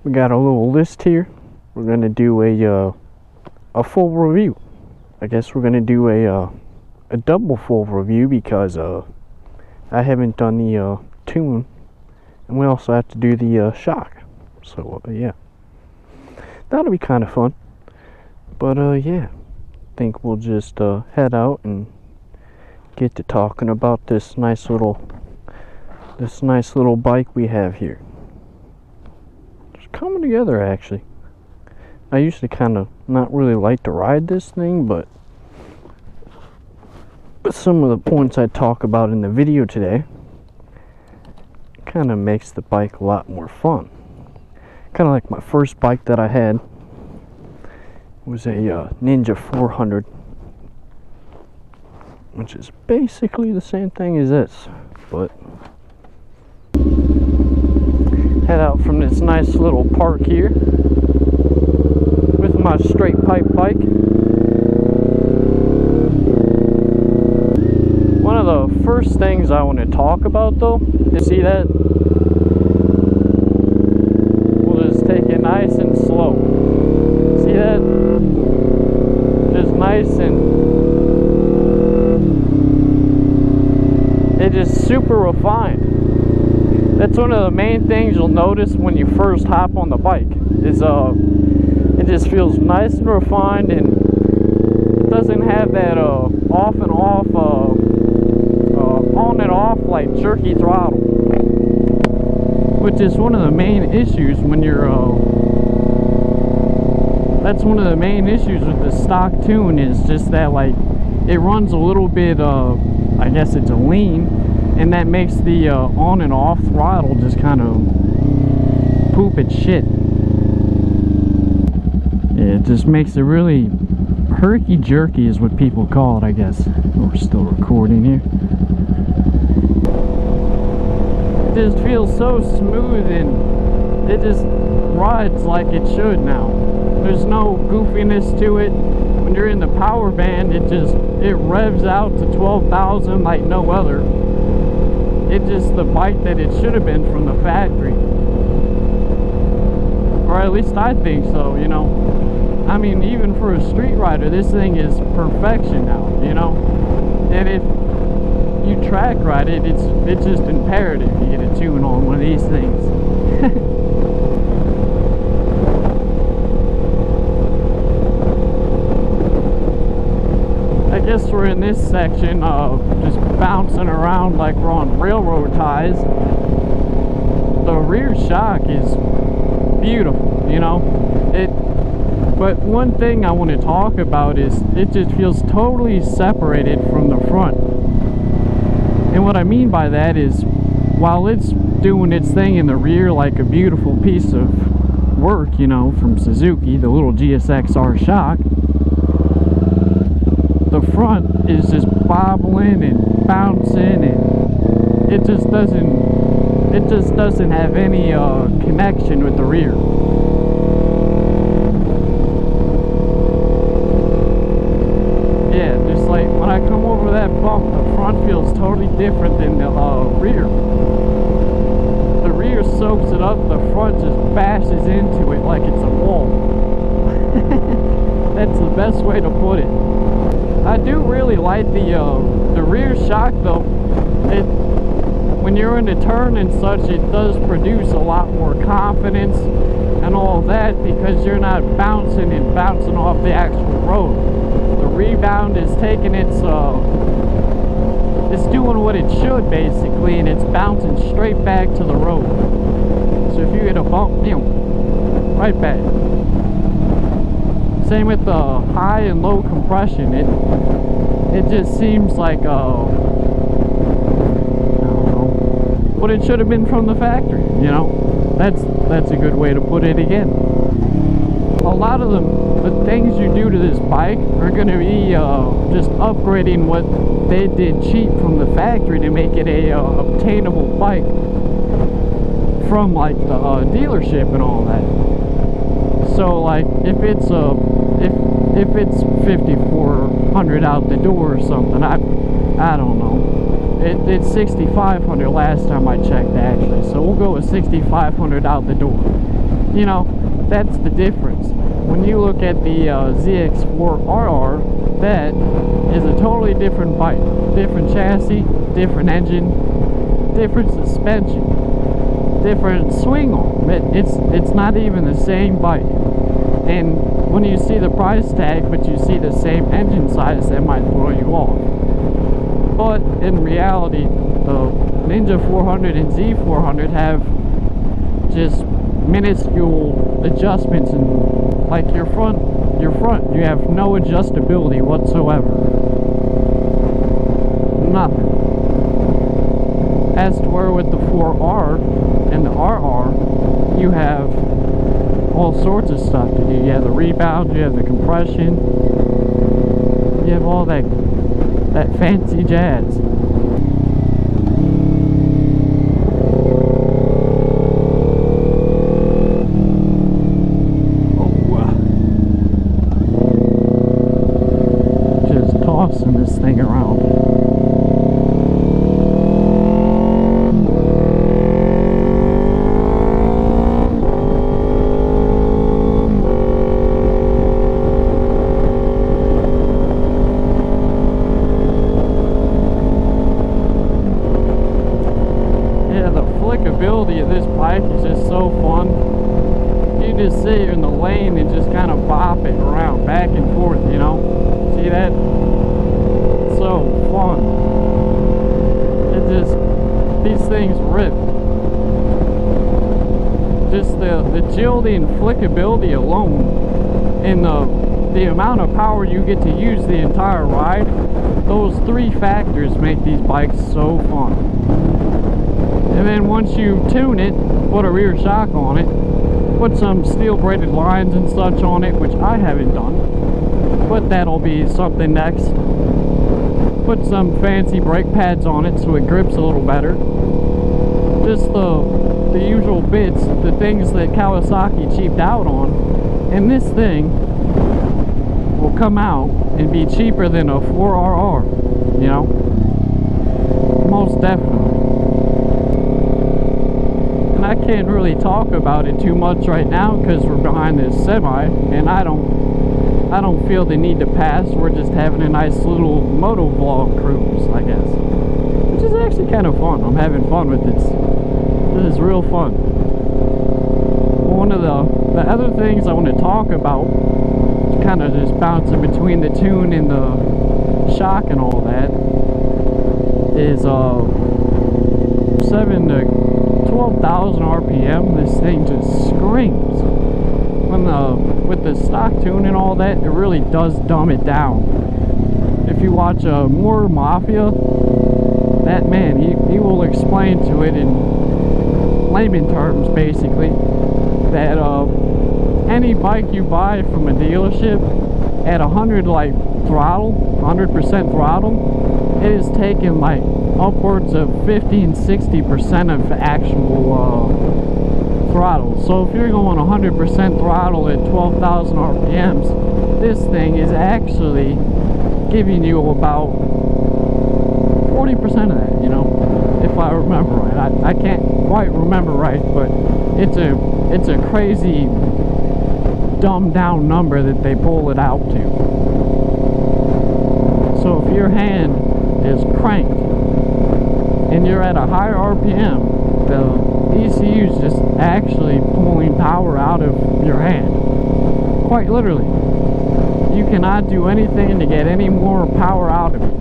we got a little list here. We're gonna do a full review. I guess we're gonna do a double full review because I haven't done the tune, and we also have to do the shock. So yeah, that'll be kind of fun. But yeah, I think we'll just head out and get to talking about this nice little bike we have here. It's coming together actually. I usually kind of not really like to ride this thing, but some of the points I talk about in the video today kind of makes the bike a lot more fun. Kind of like my first bike that I had was a Ninja 400, which is basically the same thing as this, but head out from this nice little park here with my straight pipe bike. One of the first things I want to talk about though, you see that? We'll just take it nice and slow. See that? Just nice and it's just super refined. That's one of the main things you'll notice when you first hop on the bike is it just feels nice and refined, and it doesn't have that off and off on and off like jerky throttle, which is one of the main issues when you're that's one of the main issues with the stock tune, is just that like it runs a little bit I guess it's a lean, and that makes the on and off throttle just kind of poop its shit. It just makes it really herky-jerky is what people call it, I guess. We're still recording here. It just feels so smooth and it just rides like it should now. There's no goofiness to it. When you're in the power band, it revs out to 12,000 like no other. It's just the bike that it should have been from the factory. Or at least I think so, you know. I mean, even for a street rider, this thing is perfection now, you know. And if you track ride it, it's just imperative you get a tune on one of these things. I guess we're in this section just bouncing around like we're on railroad ties. The rear shock is beautiful, you know. But one thing I want to talk about is it just feels totally separated from the front. And what I mean by that is, while it's doing its thing in the rear like a beautiful piece of work, you know, from Suzuki, the little GSXR shock, the front is just bobbling and bouncing, and it just doesn't have any connection with the rear. Yeah, just like when I come over that bump, the front feels totally different than the rear. The rear soaks it up, the front just bashes into it like it's a wall. That's the best way to put it. I do really like the rear shock though. When you're in a turn and such, it does produce a lot more confidence and all that, because you're not bouncing off the actual road. The rebound is taking it's doing what it should basically, and it's bouncing straight back to the road. So if you hit a bump, right back. Same with the high and low compression. It just seems like I don't know what it should have been from the factory, you know. That's a good way to put it again. A lot of the things you do to this bike are going to be just upgrading what they did cheap from the factory to make it a obtainable bike from like the dealership and all that. So like if it's 5,400 out the door or something, I don't know. It's 6,500 last time I checked actually, so we'll go with 6,500 out the door. You know, that's the difference. When you look at the ZX4RR, that is a totally different bike. Different chassis, different engine, different suspension, different swing arm. It's not even the same bike. And when you see the price tag, but you see the same engine size, that might throw you off. But in reality, the Ninja 400 and Z400 have just minuscule adjustments, and like your front, you have no adjustability whatsoever. Nothing. As to where with the 4R and the RR, you have all sorts of stuff to do. You have the rebound, you have the compression, you have all that fancy jazz. Just tossing this thing around. Of this bike is just so fun. You just sit here in the lane and just kind of bop it around back and forth, you know. See that? It's so fun. It just, these things rip. Just the agility and flickability alone, and the amount of power you get to use the entire ride, those three factors make these bikes so fun. And then once you tune it, put a rear shock on it, put some steel braided lines and such on it, which I haven't done, but that'll be something next. Put some fancy brake pads on it so it grips a little better. Just the usual bits, the things that Kawasaki cheaped out on, and this thing will come out and be cheaper than a 4RR, you know? Most definitely. I can't really talk about it too much right now because we're behind this semi, and I don't feel the need to pass. We're just having a nice little moto vlog cruise, I guess, which is actually kind of fun. I'm having fun with this. This is real fun. One of the other things I want to talk about, kind of just bouncing between the tune and the shock and all that, is 7 to 12,000 RPM. This thing just screams. With the stock tune and all that, it really does dumb it down. If you watch more Mafia, that man, he will explain to it in layman terms, basically, that any bike you buy from a dealership at 100 like throttle, 100% throttle, it is taking like upwards of 50-60% of actual throttle. So if you're going 100% throttle at 12,000 RPMs, this thing is actually giving you about 40% of that, you know, if I remember right. I can't quite remember right, but it's a crazy dumbed down number that they pull it out to. So if your hand is cranked and you're at a higher RPM, the ECU is just actually pulling power out of your hand. Quite literally. You cannot do anything to get any more power out of it.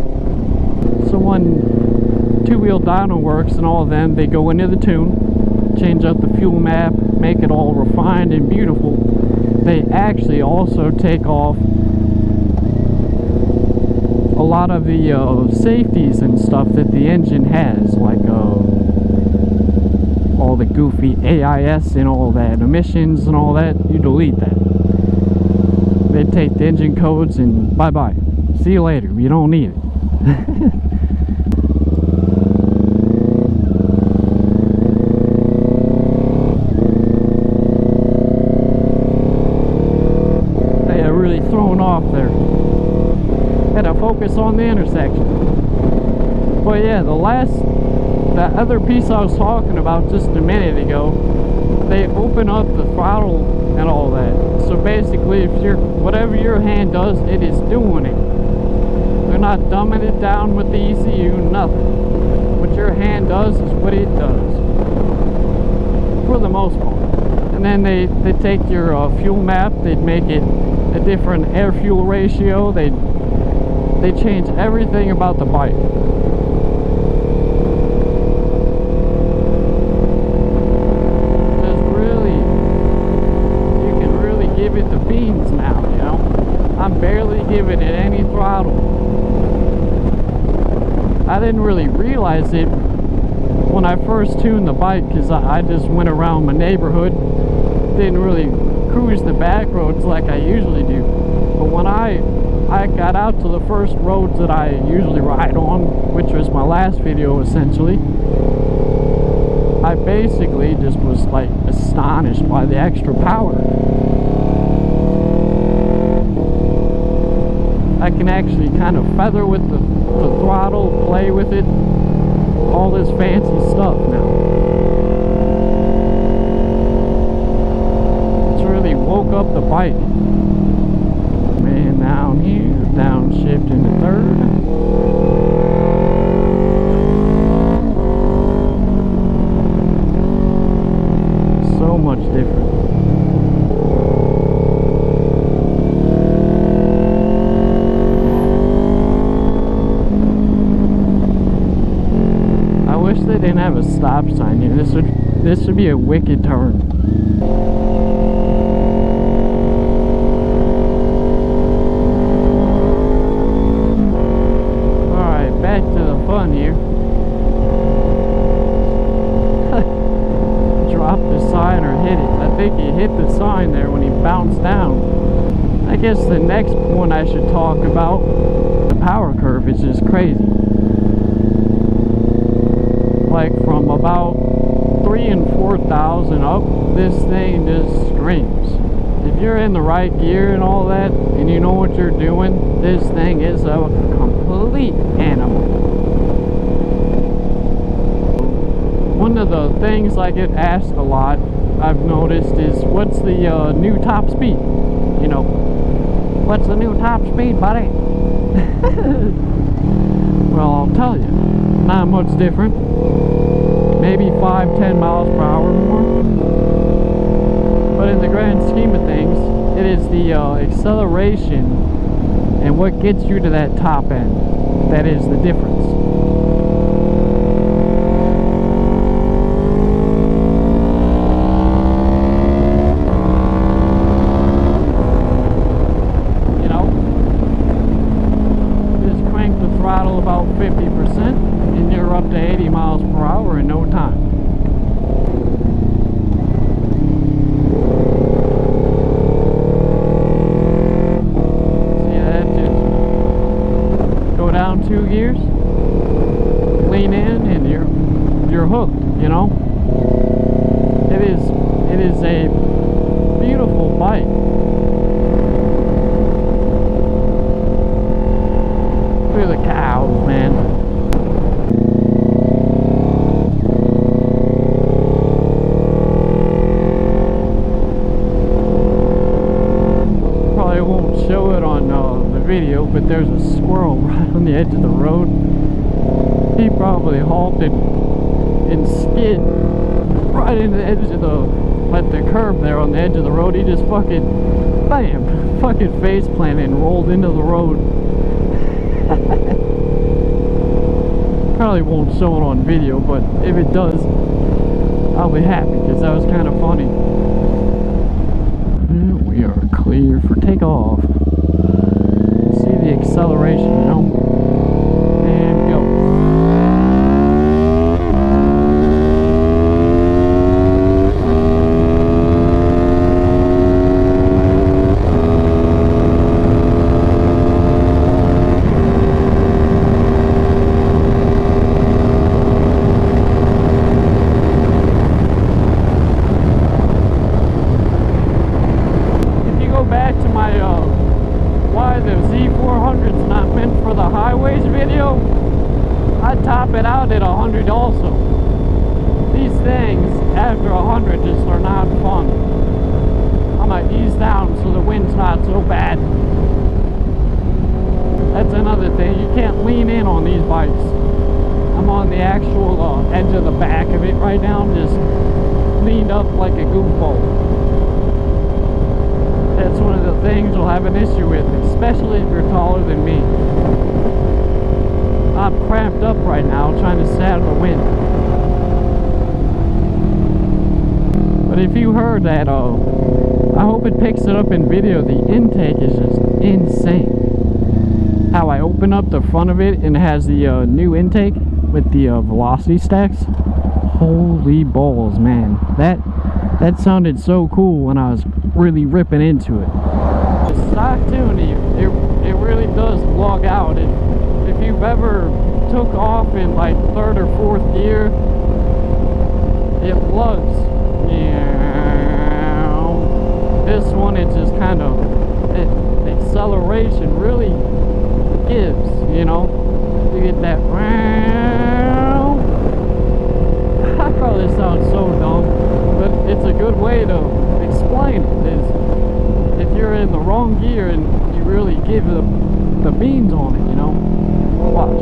So when two-wheel dyno works and all of them, they go into the tune, change up the fuel map, make it all refined and beautiful. They actually also take off a lot of the safeties and stuff that the engine has, like all the goofy AIS and all that, emissions and all that. You delete that. They take the engine codes and bye-bye. See you later. You don't need it. They are really thrown off there. Had to focus on the intersection. But yeah, the other piece I was talking about just a minute ago they open up the throttle and all that. So basically, if whatever your hand does, it is doing it. They're not dumbing it down with the ECU, nothing. What your hand does is what it does, for the most part. And then they take your fuel map, they'd make it a different air-fuel ratio. They change everything about the bike. Just really, you can really give it the beans now, you know. I'm barely giving it any throttle. I didn't really realize it when I first tuned the bike, because I just went around my neighborhood, didn't really cruise the back roads like I usually do. But when I got out to the first roads that I usually ride on, which was my last video essentially, I basically just was like astonished by the extra power. I can actually kind of feather with the throttle, play with it, all this fancy stuff now. It's really woke up the bike. Man, down here, downshift into third. So much different. I wish they didn't have a stop sign here. This would be a wicked turn. Back to the fun here. Dropped the sign or hit it. I think he hit the sign there when he bounced down. I guess the next one I should talk about, the power curve is just crazy. Like from about 3,000 and 4,000 up, this thing just screams. If you're in the right gear and all that, and you know what you're doing, this thing is a complete animal. One of the things I get asked a lot, I've noticed, is what's the new top speed? You know, what's the new top speed, buddy? Well, I'll tell you, not much different. Maybe 5-10 miles per hour more. But in the grand scheme of things, it is the acceleration and what gets you to that top end that is the difference. You know, just crank the throttle about 50% and you're up to 80 miles per hour in no time. Down 2 gears, lean in, and you're hooked. You know, it is a beautiful bike. Look at the cows, man. Probably won't show it on the video, but there's a squirrel right on the edge of the road. He probably halted and skid right into the edge of the curb there on the edge of the road. He just fucking bam, fucking face planted and rolled into the road. Probably won't show it on video, but if it does, I'll be happy because that was kind of funny. And we are clear for takeoff. See the acceleration, you know, and go. wind's not so bad. That's another thing, you can't lean in on these bikes. I'm on the actual edge of the back of it right now, just leaned up like a goofball. That's one of the things you'll have an issue with, especially if you're taller than me. I'm cramped up right now trying to stay out of the wind. But if you heard that, I hope it picks it up in video. The intake is just insane. How I open up the front of it and it has the new intake with the velocity stacks. Holy balls, man. That sounded so cool when I was really ripping into it. The stock tuning, it really does log out. If you've ever took off in like 3rd or 4th gear, it lugs. This one, it just kind of, the acceleration really gives, you know. You get that. I probably sound so dumb, but it's a good way to explain it. If you're in the wrong gear and you really give the beans on it, you know. Watch.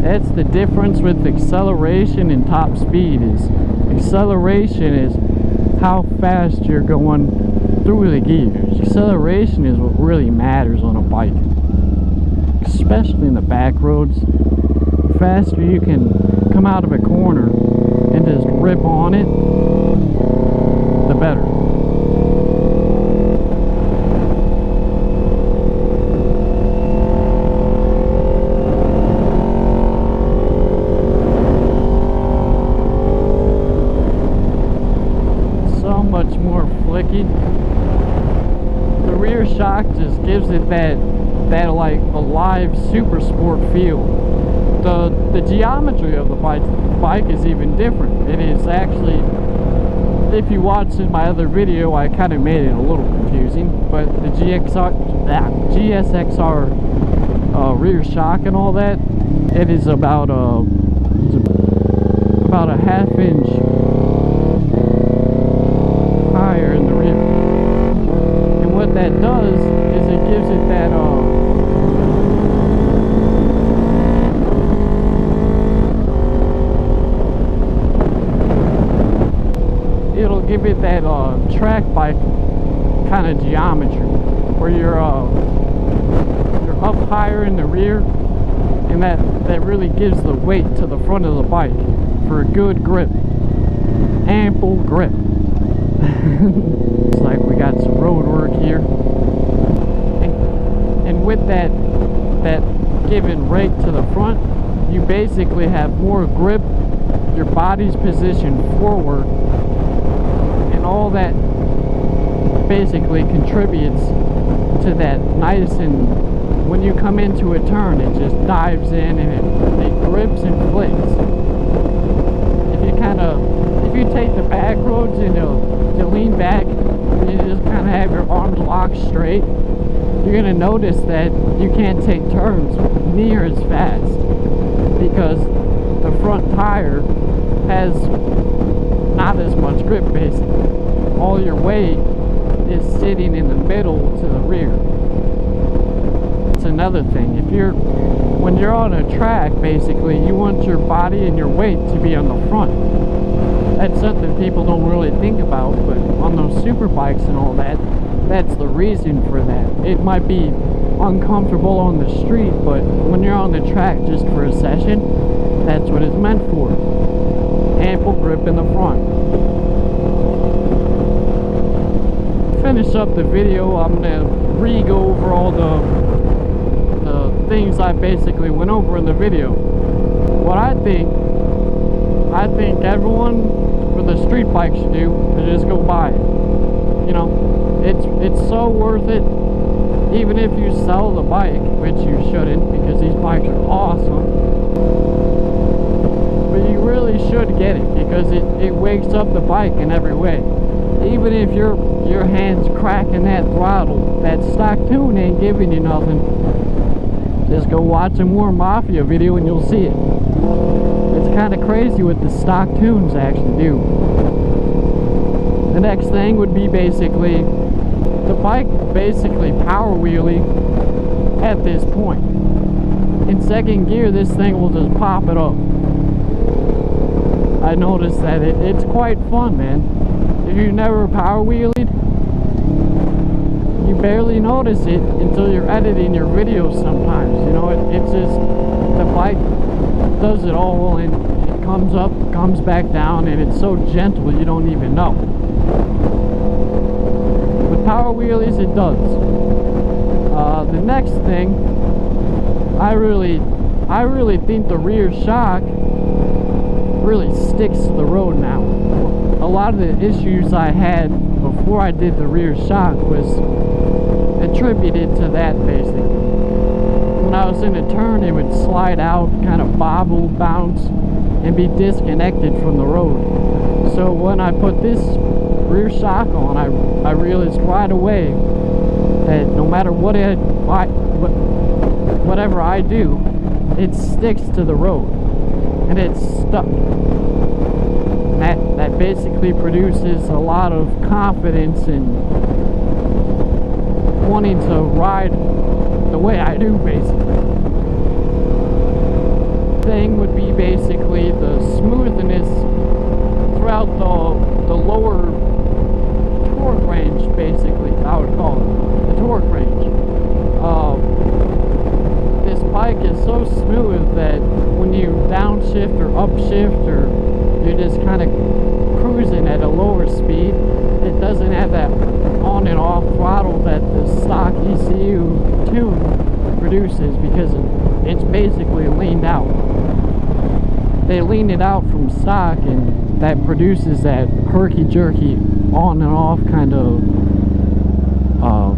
That's the difference with acceleration and top speed. Is acceleration is how fast you're going through the gears. Acceleration is what really matters on a bike, especially in the back roads. The faster you can come out of a corner and just rip on it, the better. Much more flicky. The rear shock just gives it that like alive super sport feel. The geometry of the bike is even different. It is actually, if you watched in my other video, I kind of made it a little confusing, but the GSXR rear shock and all that, it is about a half-inch higher in the rear. And what that does is it gives it that it'll give it that track bike kind of geometry where you're up higher in the rear, and that really gives the weight to the front of the bike for a good grip, ample grip. It's like we got some road work here, and with that given rake to the front, you basically have more grip. Your body's positioned forward, and all that basically contributes to that nice, and when you come into a turn, it just dives in and it grips and flicks. If you take the back roads and you lean back and you just kind of have your arms locked straight, you're going to notice that you can't take turns near as fast because the front tire has not as much grip basically. All your weight is sitting in the middle to the rear. It's another thing. When you're on a track, basically, you want your body and your weight to be on the front. That's something people don't really think about, but on those super bikes and all that, that's the reason for that. It might be uncomfortable on the street, but when you're on the track just for a session, that's what it's meant for. Ample grip in the front. Finish up the video, I'm gonna re-go over all the things I basically went over in the video. What I think everyone with a street bike should do is just go buy it. You know, it's so worth it. Even if you sell the bike, which you shouldn't, because these bikes are awesome, but you really should get it because it wakes up the bike in every way. Even if your hand's cracking that throttle, that stock tune ain't giving you nothing. Just go watch a more Mafia video and you'll see it. It's kind of crazy what the stock tunes actually do. The next thing would be basically the bike basically power wheelie at this point. In second gear, this thing will just pop it up. I noticed that it's quite fun, man. If you've never power wheelied, you barely notice it until you're editing your videos sometimes. You know, it's just, the bike does it all, and it comes up, comes back down, and it's so gentle you don't even know. With power wheelies, it does. The next thing, I really think the rear shock really sticks to the road now. A lot of the issues I had before I did the rear shock was attributed to that, basically. When I was in a turn, it would slide out, kind of bobble, bounce, and be disconnected from the road. So when I put this rear shock on, I realized right away that no matter whatever I do, it sticks to the road, and it's stuck. That basically produces a lot of confidence in wanting to ride the way I do, basically. Thing would be basically the smoothness throughout the lower torque range, basically, I would call it. The torque range. This bike is so smooth that when you downshift or upshift, or you're just kind of cruising at a lower speed, it doesn't have that on and off throttle that the stock ECU tune produces, because it's basically leaned out. They lean it out from stock, and that produces that herky-jerky on and off kind of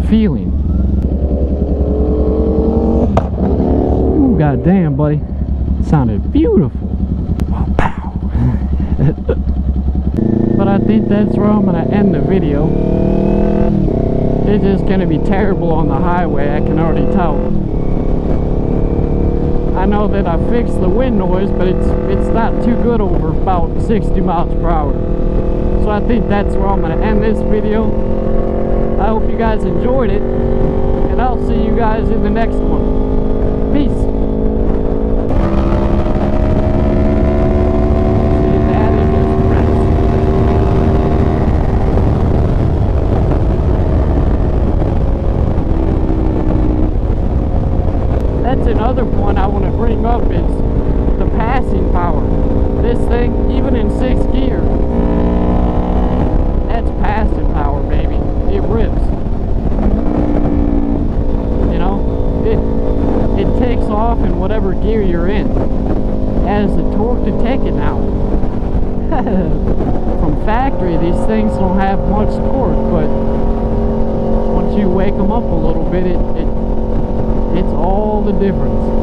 feeling. Ooh, goddamn, buddy. Sounded beautiful. Pow. But I think that's where I'm going to end the video. It's just going to be terrible on the highway, I can already tell. I know that I fixed the wind noise, but it's not too good over about 60 miles per hour. So I think that's where I'm going to end this video. I hope you guys enjoyed it, and I'll see you guys in the next one. Peace. Another point I want to bring up is the passing power. This thing, even in 6th gear, that's passing power, baby. It rips. You know, it takes off in whatever gear you're in. It has the torque to take it now. From factory, these things don't have much torque, but once you wake them up a little bit, it's all the difference.